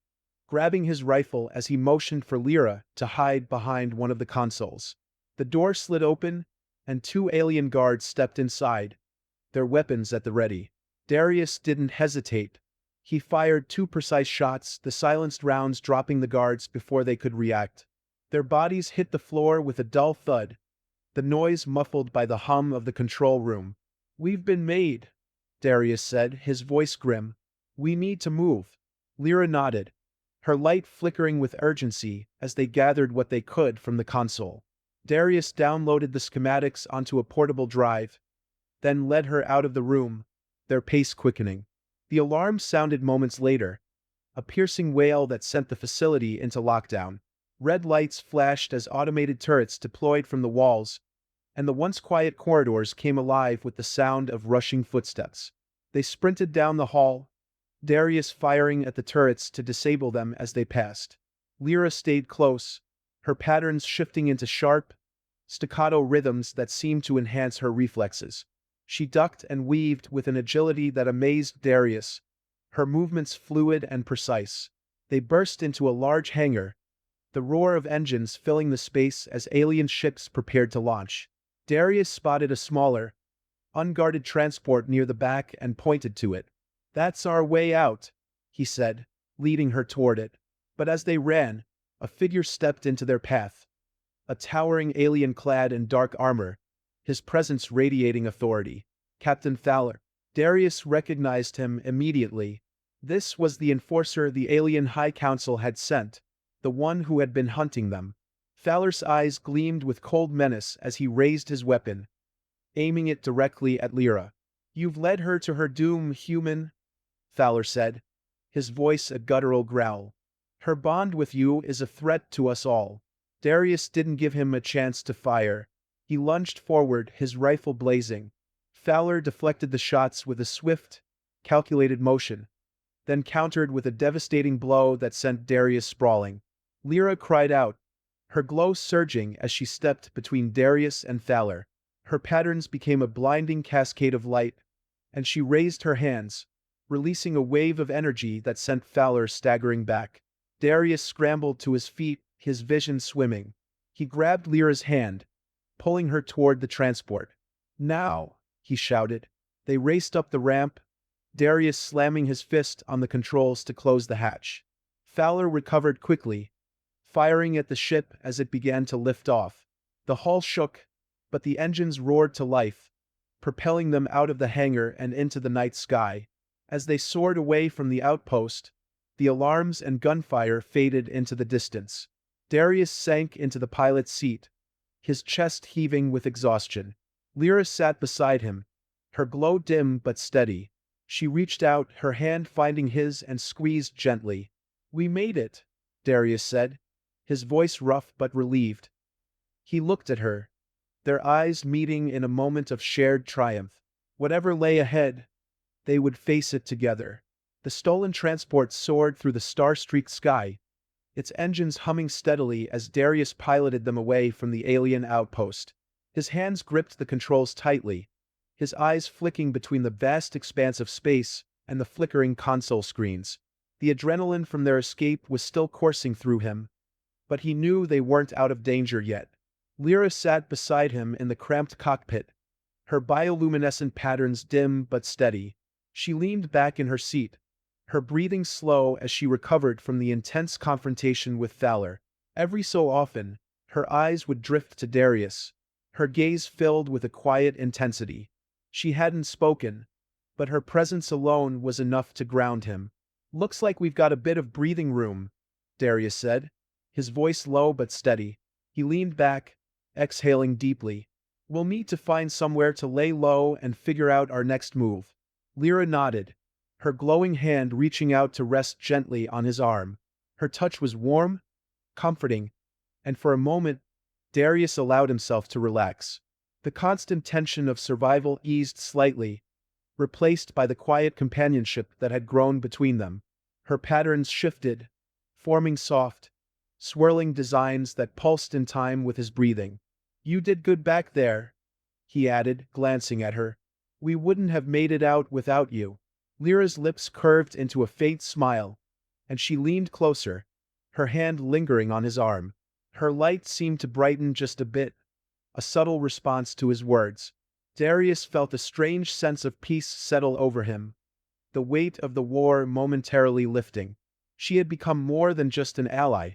grabbing his rifle as he motioned for Lyra to hide behind one of the consoles. The door slid open, and two alien guards stepped inside, their weapons at the ready. Darius didn't hesitate. He fired two precise shots, the silenced rounds dropping the guards before they could react. Their bodies hit the floor with a dull thud, the noise muffled by the hum of the control room. "We've been made," Darius said, his voice grim. "We need to move." Lyra nodded, her light flickering with urgency as they gathered what they could from the console. Darius downloaded the schematics onto a portable drive, then led her out of the room, their pace quickening. The alarm sounded moments later, a piercing wail that sent the facility into lockdown. Red lights flashed as automated turrets deployed from the walls, and the once quiet corridors came alive with the sound of rushing footsteps. They sprinted down the hall, Darius firing at the turrets to disable them as they passed. Lyra stayed close, her patterns shifting into sharp, staccato rhythms that seemed to enhance her reflexes. She ducked and weaved with an agility that amazed Darius, her movements fluid and precise. They burst into a large hangar, the roar of engines filling the space as alien ships prepared to launch. Darius spotted a smaller, unguarded transport near the back and pointed to it. "That's our way out," he said, leading her toward it. But as they ran, a figure stepped into their path, a towering alien clad in dark armor, his presence radiating authority. Captain Fowler. Darius recognized him immediately. This was the enforcer the alien High Council had sent, the one who had been hunting them. Fowler's eyes gleamed with cold menace as he raised his weapon, aiming it directly at Lyra. "You've led her to her doom, human," Fowler said, his voice a guttural growl. "Her bond with you is a threat to us all." Darius didn't give him a chance to fire. He lunged forward, his rifle blazing. Fowler deflected the shots with a swift, calculated motion, then countered with a devastating blow that sent Darius sprawling. Lyra cried out, her glow surging as she stepped between Darius and Fowler. Her patterns became a blinding cascade of light, and she raised her hands, releasing a wave of energy that sent Fowler staggering back. Darius scrambled to his feet, his vision swimming. He grabbed Lyra's hand, pulling her toward the transport. "Now!" he shouted. They raced up the ramp, Darius slamming his fist on the controls to close the hatch. Fowler recovered quickly, firing at the ship as it began to lift off. The hull shook, but the engines roared to life, propelling them out of the hangar and into the night sky. As they soared away from the outpost, the alarms and gunfire faded into the distance. Darius sank into the pilot's seat, his chest heaving with exhaustion. Lyra sat beside him, her glow dim but steady. She reached out, her hand finding his, and squeezed gently. "We made it," Darius said, his voice rough but relieved. He looked at her, their eyes meeting in a moment of shared triumph. Whatever lay ahead, they would face it together. The stolen transport soared through the star-streaked sky, its engines humming steadily as Darius piloted them away from the alien outpost. His hands gripped the controls tightly, his eyes flicking between the vast expanse of space and the flickering console screens. The adrenaline from their escape was still coursing through him, but he knew they weren't out of danger yet. Lyra sat beside him in the cramped cockpit, her bioluminescent patterns dim but steady. She leaned back in her seat, her breathing slow as she recovered from the intense confrontation with Fowler. Every so often, her eyes would drift to Darius, her gaze filled with a quiet intensity. She hadn't spoken, but her presence alone was enough to ground him. "Looks like we've got a bit of breathing room," Darius said, his voice low but steady. He leaned back, exhaling deeply. "We'll need to find somewhere to lay low and figure out our next move." Lyra nodded, her glowing hand reaching out to rest gently on his arm. Her touch was warm, comforting, and for a moment, Darius allowed himself to relax. The constant tension of survival eased slightly, replaced by the quiet companionship that had grown between them. Her patterns shifted, forming soft, swirling designs that pulsed in time with his breathing. "You did good back there," he added, glancing at her. "We wouldn't have made it out without you." Lyra's lips curved into a faint smile, and she leaned closer, her hand lingering on his arm. Her light seemed to brighten just a bit, a subtle response to his words. Darius felt a strange sense of peace settle over him, the weight of the war momentarily lifting. She had become more than just an ally.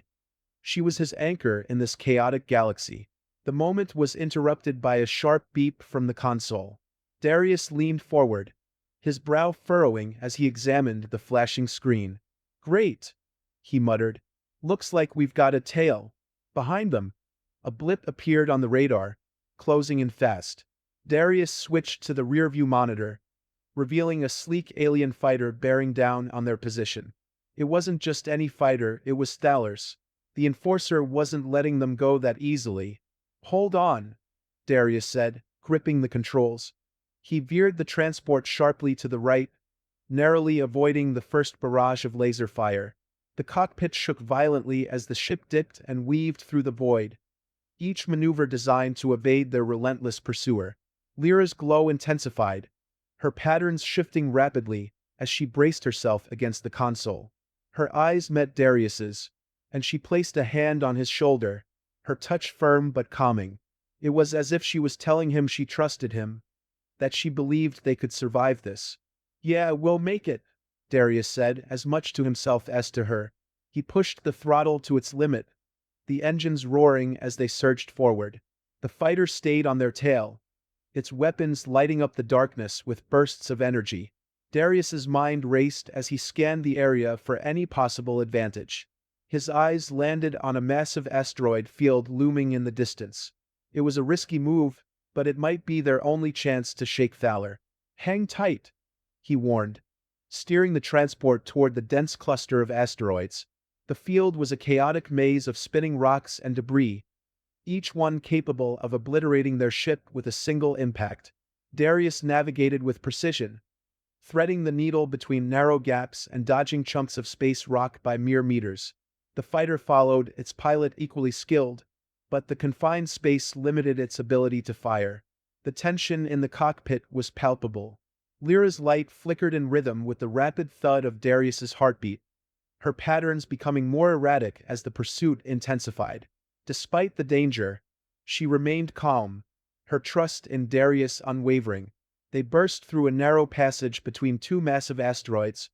She was his anchor in this chaotic galaxy. The moment was interrupted by a sharp beep from the console. Darius leaned forward, his brow furrowing as he examined the flashing screen. "Great," he muttered. "Looks like we've got a tail." Behind them, a blip appeared on the radar, closing in fast. Darius switched to the rearview monitor, revealing a sleek alien fighter bearing down on their position. It wasn't just any fighter, it was Thaler's. The Enforcer wasn't letting them go that easily. "Hold on," Darius said, gripping the controls. He veered the transport sharply to the right, narrowly avoiding the first barrage of laser fire. The cockpit shook violently as the ship dipped and weaved through the void, each maneuver designed to evade their relentless pursuer. Lyra's glow intensified, her patterns shifting rapidly as she braced herself against the console. Her eyes met Darius's, and she placed a hand on his shoulder, her touch firm but calming. It was as if she was telling him she trusted him, that she believed they could survive this. "Yeah, we'll make it," Darius said, as much to himself as to her. He pushed the throttle to its limit, the engines roaring as they surged forward. The fighter stayed on their tail, its weapons lighting up the darkness with bursts of energy. Darius's mind raced as he scanned the area for any possible advantage. His eyes landed on a massive asteroid field looming in the distance. It was a risky move, but it might be their only chance to shake Thaler. Hang tight, he warned, steering the transport toward the dense cluster of asteroids. The field was a chaotic maze of spinning rocks and debris, each one capable of obliterating their ship with a single impact. Darius navigated with precision, threading the needle between narrow gaps and dodging chunks of space rock by mere meters. The fighter followed, its pilot equally skilled, but the confined space limited its ability to fire. The tension in the cockpit was palpable. Lyra's light flickered in rhythm with the rapid thud of Darius's heartbeat, her patterns becoming more erratic as the pursuit intensified. Despite the danger, she remained calm, her trust in Darius unwavering. They burst through a narrow passage between two massive asteroids,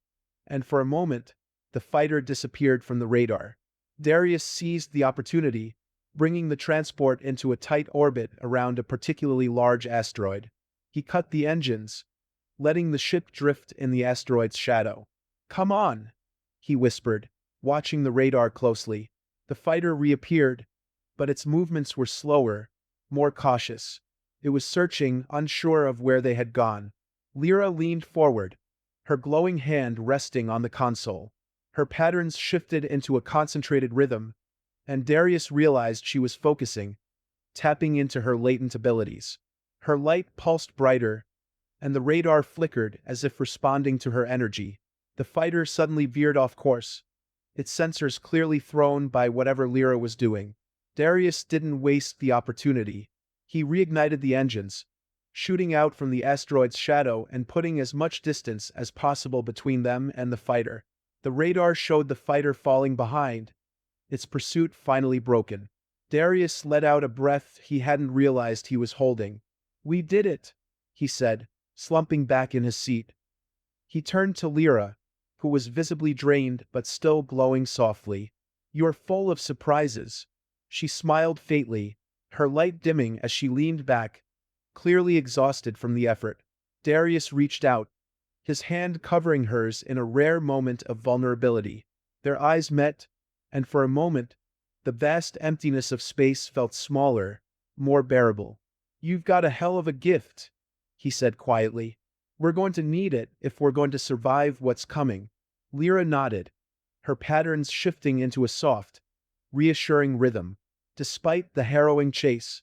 and for a moment, the fighter disappeared from the radar. Darius seized the opportunity, bringing the transport into a tight orbit around a particularly large asteroid. He cut the engines, letting the ship drift in the asteroid's shadow. "Come on," he whispered, watching the radar closely. The fighter reappeared, but its movements were slower, more cautious. It was searching, unsure of where they had gone. Lyra leaned forward, her glowing hand resting on the console. Her patterns shifted into a concentrated rhythm, and Darius realized she was focusing, tapping into her latent abilities. Her light pulsed brighter, and the radar flickered as if responding to her energy. The fighter suddenly veered off course, its sensors clearly thrown by whatever Lyra was doing. Darius didn't waste the opportunity. He reignited the engines, shooting out from the asteroid's shadow and putting as much distance as possible between them and the fighter. The radar showed the fighter falling behind, its pursuit finally broken. Darius let out a breath he hadn't realized he was holding. "We did it," he said, slumping back in his seat. He turned to Lyra, who was visibly drained but still glowing softly. "You're full of surprises." She smiled faintly, her light dimming as she leaned back, clearly exhausted from the effort. Darius reached out, his hand covering hers in a rare moment of vulnerability. Their eyes met, and for a moment, the vast emptiness of space felt smaller, more bearable. "You've got a hell of a gift," he said quietly. "We're going to need it if we're going to survive what's coming." Lyra nodded, her patterns shifting into a soft, reassuring rhythm. Despite the harrowing chase,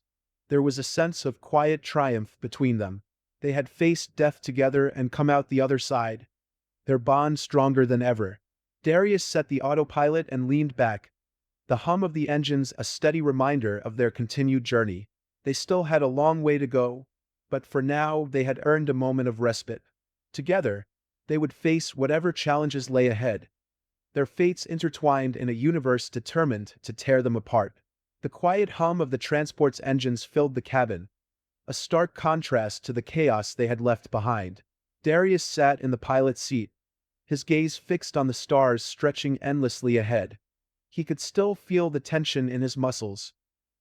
there was a sense of quiet triumph between them. They had faced death together and come out the other side, their bond stronger than ever. Darius set the autopilot and leaned back, the hum of the engines a steady reminder of their continued journey. They still had a long way to go, but for now they had earned a moment of respite. Together, they would face whatever challenges lay ahead, their fates intertwined in a universe determined to tear them apart. The quiet hum of the transport's engines filled the cabin, a stark contrast to the chaos they had left behind. Darius sat in the pilot's seat, his gaze fixed on the stars stretching endlessly ahead. He could still feel the tension in his muscles,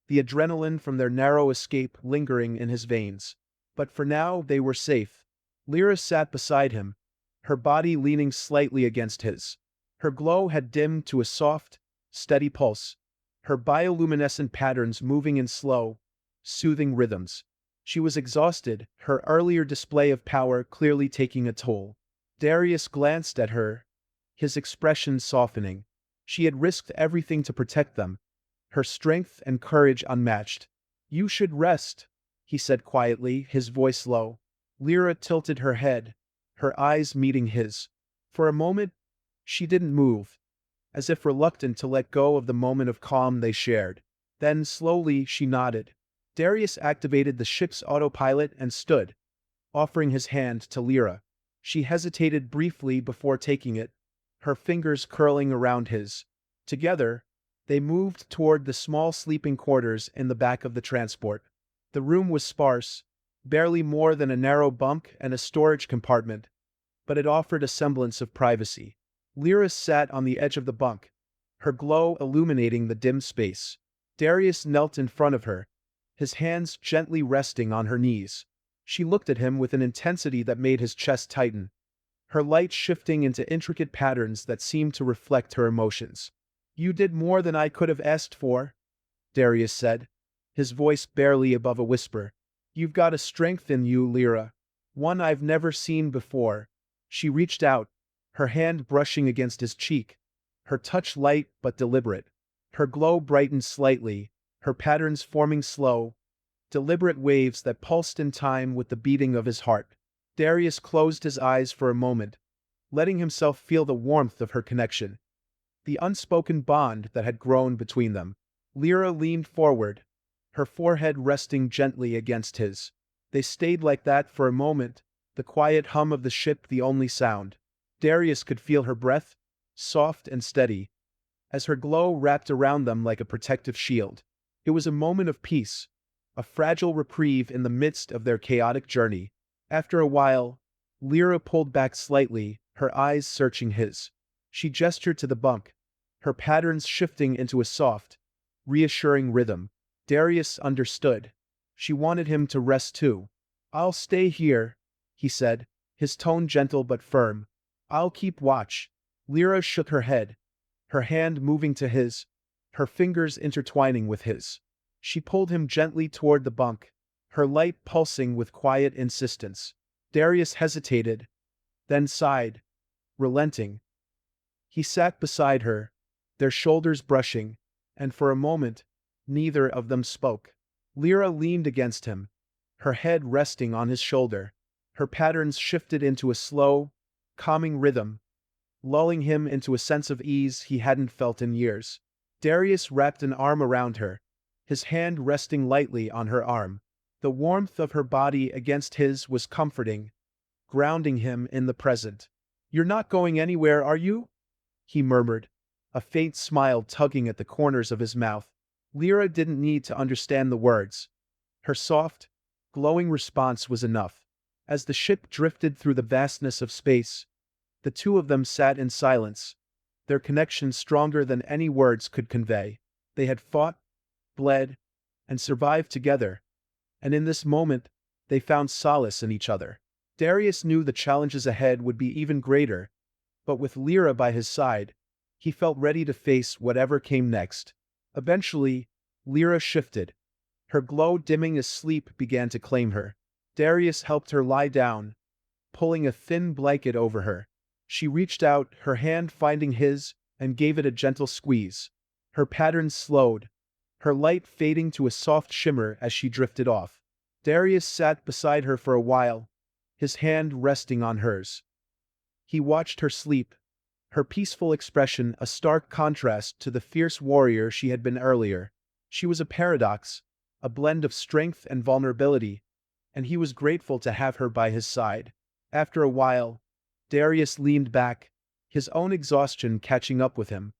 the adrenaline from their narrow escape lingering in his veins. But for now they were safe. Lyra sat beside him, her body leaning slightly against his. Her glow had dimmed to a soft, steady pulse, her bioluminescent patterns moving in slow, soothing rhythms. She was exhausted, her earlier display of power clearly taking a toll. Darius glanced at her, his expression softening. She had risked everything to protect them, her strength and courage unmatched. "You should rest," he said quietly, his voice low. Lyra tilted her head, her eyes meeting his. For a moment, she didn't move, as if reluctant to let go of the moment of calm they shared. Then slowly she nodded. Darius activated the ship's autopilot and stood, offering his hand to Lyra. She hesitated briefly before taking it, her fingers curling around his. Together, they moved toward the small sleeping quarters in the back of the transport. The room was sparse, barely more than a narrow bunk and a storage compartment, but it offered a semblance of privacy. Lyra sat on the edge of the bunk, her glow illuminating the dim space. Darius knelt in front of her, his hands gently resting on her knees. She looked at him with an intensity that made his chest tighten, her light shifting into intricate patterns that seemed to reflect her emotions. "You did more than I could have asked for," Darius said, his voice barely above a whisper. You've got a strength in you, Lyra. One I've never seen before. She reached out, her hand brushing against his cheek, her touch light but deliberate. Her glow brightened slightly, her patterns forming slow, deliberate waves that pulsed in time with the beating of his heart. Darius closed his eyes for a moment, letting himself feel the warmth of her connection, the unspoken bond that had grown between them. Lyra leaned forward, her forehead resting gently against his. They stayed like that for a moment, the quiet hum of the ship the only sound. Darius could feel her breath, soft and steady, as her glow wrapped around them like a protective shield. It was a moment of peace, a fragile reprieve in the midst of their chaotic journey. After a while, Lyra pulled back slightly, her eyes searching his. She gestured to the bunk, her patterns shifting into a soft, reassuring rhythm. Darius understood. She wanted him to rest too. "I'll stay here," he said, his tone gentle but firm. "I'll keep watch." Lyra shook her head, her hand moving to his, her fingers intertwining with his. She pulled him gently toward the bunk, her light pulsing with quiet insistence. Darius hesitated, then sighed, relenting. He sat beside her, their shoulders brushing, and for a moment, neither of them spoke. Lyra leaned against him, her head resting on his shoulder. Her patterns shifted into a slow, calming rhythm, lulling him into a sense of ease he hadn't felt in years. Darius wrapped an arm around her, his hand resting lightly on her arm. The warmth of her body against his was comforting, grounding him in the present. "You're not going anywhere, are you?" he murmured, a faint smile tugging at the corners of his mouth. Lyra didn't need to understand the words. Her soft, glowing response was enough. As the ship drifted through the vastness of space, the two of them sat in silence, their connection stronger than any words could convey. They had fought, bled, and survived together, and in this moment, they found solace in each other. Darius knew the challenges ahead would be even greater, but with Lyra by his side, he felt ready to face whatever came next. Eventually, Lyra shifted, her glow dimming as sleep began to claim her. Darius helped her lie down, pulling a thin blanket over her. She reached out, her hand finding his, and gave it a gentle squeeze. Her patterns slowed, her light fading to a soft shimmer as she drifted off. Darius sat beside her for a while, his hand resting on hers. He watched her sleep, her peaceful expression a stark contrast to the fierce warrior she had been earlier. She was a paradox, a blend of strength and vulnerability, and he was grateful to have her by his side. After a while, Darius leaned back, his own exhaustion catching up with him.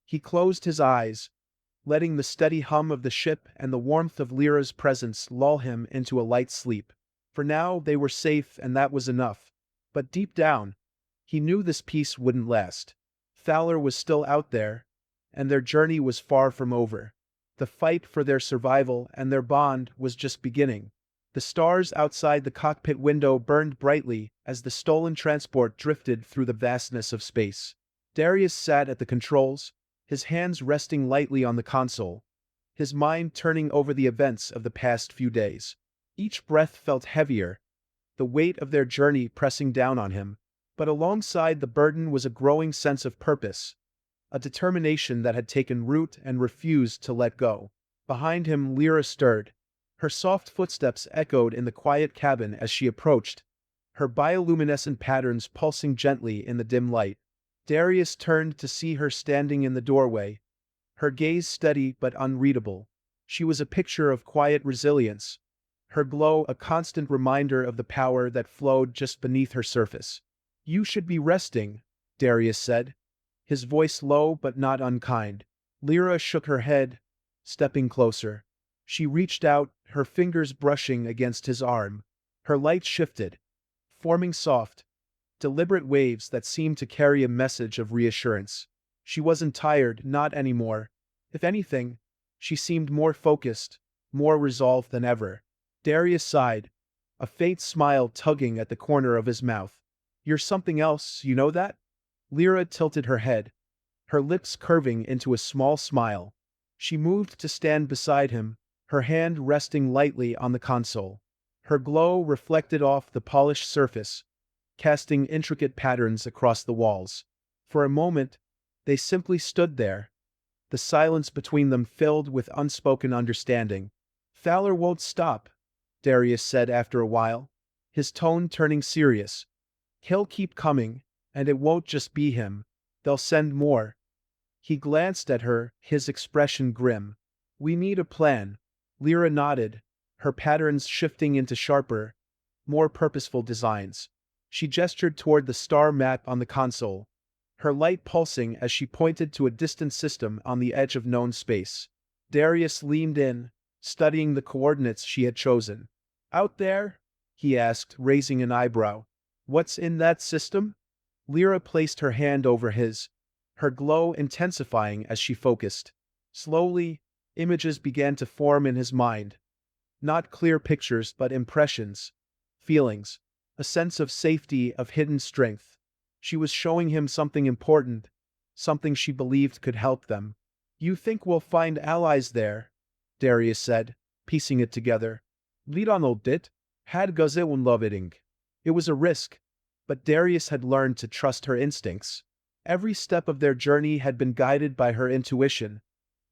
He closed his eyes, letting the steady hum of the ship and the warmth of Lyra's presence lull him into a light sleep. For now, they were safe and that was enough. But deep down, he knew this peace wouldn't last. Fowler was still out there, and their journey was far from over. The fight for their survival and their bond was just beginning. The stars outside the cockpit window burned brightly as the stolen transport drifted through the vastness of space. Darius sat at the controls, his hands resting lightly on the console, his mind turning over the events of the past few days. Each breath felt heavier, the weight of their journey pressing down on him. But alongside the burden was a growing sense of purpose, a determination that had taken root and refused to let go. Behind him, Lyra stirred. Her soft footsteps echoed in the quiet cabin as she approached, her bioluminescent patterns pulsing gently in the dim light. Darius turned to see her standing in the doorway, her gaze steady but unreadable. She was a picture of quiet resilience, her glow a constant reminder of the power that flowed just beneath her surface. "You should be resting," Darius said, his voice low but not unkind. Lyra shook her head, stepping closer. She reached out, her fingers brushing against his arm. Her light shifted, forming soft, deliberate waves that seemed to carry a message of reassurance. She wasn't tired, not anymore. If anything, she seemed more focused, more resolved than ever. Darius sighed, a faint smile tugging at the corner of his mouth. "You're something else, you know that?" Lyra tilted her head, her lips curving into a small smile. She moved to stand beside him, her hand resting lightly on the console. Her glow reflected off the polished surface, casting intricate patterns across the walls. For a moment, they simply stood there, the silence between them filled with unspoken understanding. "Fowler won't stop," Darius said after a while, his tone turning serious. "He'll keep coming, and it won't just be him. They'll send more." He glanced at her, his expression grim. "We need a plan." Lyra nodded, her patterns shifting into sharper, more purposeful designs. She gestured toward the star map on the console, her light pulsing as she pointed to a distant system on the edge of known space. Darius leaned in, studying the coordinates she had chosen. "Out there?" he asked, raising an eyebrow. "What's in that system?" Lyra placed her hand over his, her glow intensifying as she focused. Slowly, images began to form in his mind. Not clear pictures but impressions, feelings, a sense of safety, of hidden strength. She was showing him something important, something she believed could help them. "You think we'll find allies there?" Darius said, piecing it together. "Lidanol dit, had gaze unloving." It was a risk, but Darius had learned to trust her instincts. Every step of their journey had been guided by her intuition,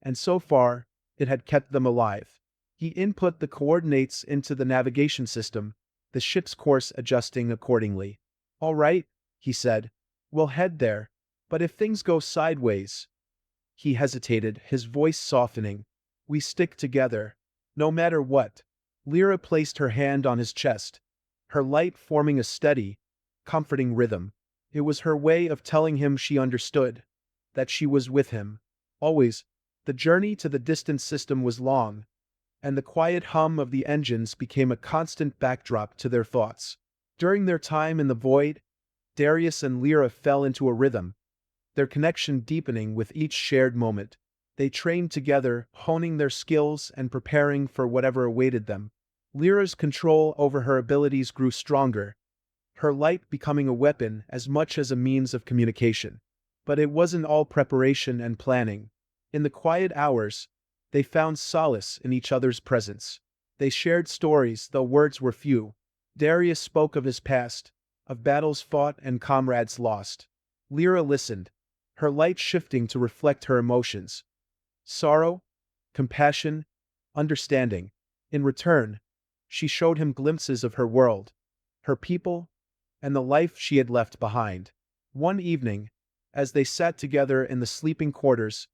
and so far, it had kept them alive. He input the coordinates into the navigation system, the ship's course adjusting accordingly. "All right," he said. "We'll head there. But if things go sideways—" He hesitated, his voice softening. "We stick together. No matter what." Lyra placed her hand on his chest, her light forming a steady, comforting rhythm. It was her way of telling him she understood, that she was with him. Always. The journey to the distant system was long, and the quiet hum of the engines became a constant backdrop to their thoughts. During their time in the void, Darius and Lyra fell into a rhythm, their connection deepening with each shared moment. They trained together, honing their skills and preparing for whatever awaited them. Lyra's control over her abilities grew stronger, her light becoming a weapon as much as a means of communication. But it wasn't all preparation and planning. In the quiet hours, they found solace in each other's presence. They shared stories, though words were few. Darius spoke of his past, of battles fought and comrades lost. Lyra listened, her light shifting to reflect her emotions. Sorrow, compassion, understanding. In return, she showed him glimpses of her world, her people, and the life she had left behind. One evening, as they sat together in the sleeping quarters,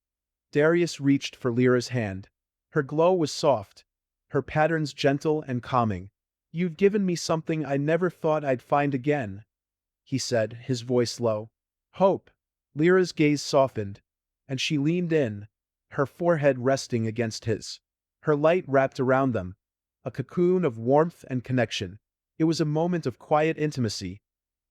Darius reached for Lyra's hand. Her glow was soft, her patterns gentle and calming. "You've given me something I never thought I'd find again," he said, his voice low. "Hope." Lyra's gaze softened, and she leaned in, her forehead resting against his. Her light wrapped around them, a cocoon of warmth and connection. It was a moment of quiet intimacy,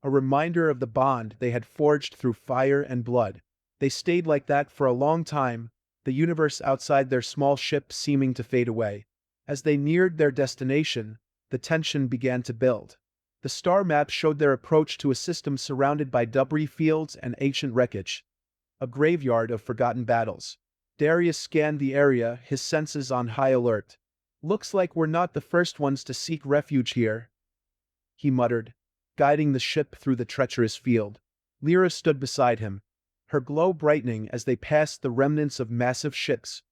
a reminder of the bond they had forged through fire and blood. They stayed like that for a long time, the universe outside their small ship seeming to fade away. As they neared their destination, the tension began to build. The star map showed their approach to a system surrounded by debris fields and ancient wreckage, a graveyard of forgotten battles. Darius scanned the area, his senses on high alert. "Looks like we're not the first ones to seek refuge here," he muttered, guiding the ship through the treacherous field. Lyra stood beside him, her glow brightening as they passed the remnants of massive ships,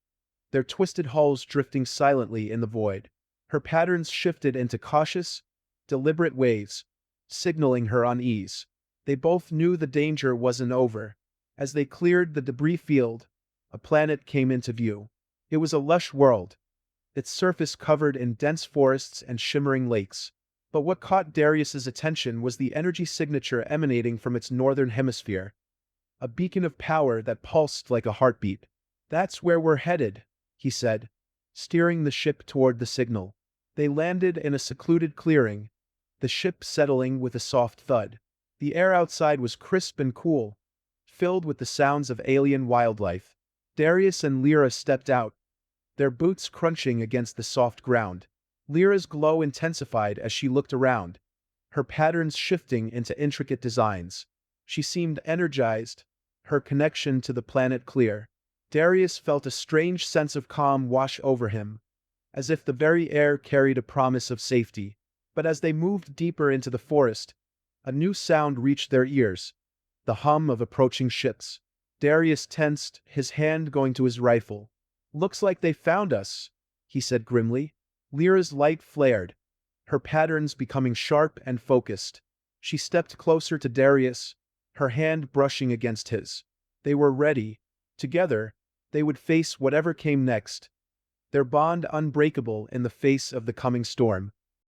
their twisted hulls drifting silently in the void. Her patterns shifted into cautious, deliberate waves, signaling her unease. They both knew the danger wasn't over. As they cleared the debris field, a planet came into view. It was a lush world, its surface covered in dense forests and shimmering lakes. But what caught Darius's attention was the energy signature emanating from its northern hemisphere, a beacon of power that pulsed like a heartbeat. "That's where we're headed," he said, steering the ship toward the signal. They landed in a secluded clearing, the ship settling with a soft thud. The air outside was crisp and cool, filled with the sounds of alien wildlife. Darius and Lyra stepped out, their boots crunching against the soft ground. Lyra's glow intensified as she looked around, her patterns shifting into intricate designs. She seemed energized, her connection to the planet clear. Darius felt a strange sense of calm wash over him, as if the very air carried a promise of safety. But as they moved deeper into the forest, a new sound reached their ears, the hum of approaching ships. Darius tensed, his hand going to his rifle. "Looks like they found us," he said grimly. Lyra's light flared, her patterns becoming sharp and focused. She stepped closer to Darius, her hand brushing against his. They were ready. Together, they would face whatever came next, their bond unbreakable in the face of the coming storm.